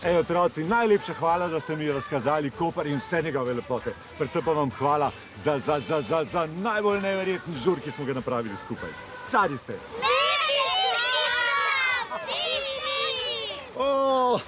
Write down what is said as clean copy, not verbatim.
Ej, otroci, najlepša hvala, da ste mi razkazali Koper in vse njegove lepote. Predvsem pa vam hvala za najbolj neverjeten žur, ki smo ga napravili skupaj. Cari ste! Ne, Oh.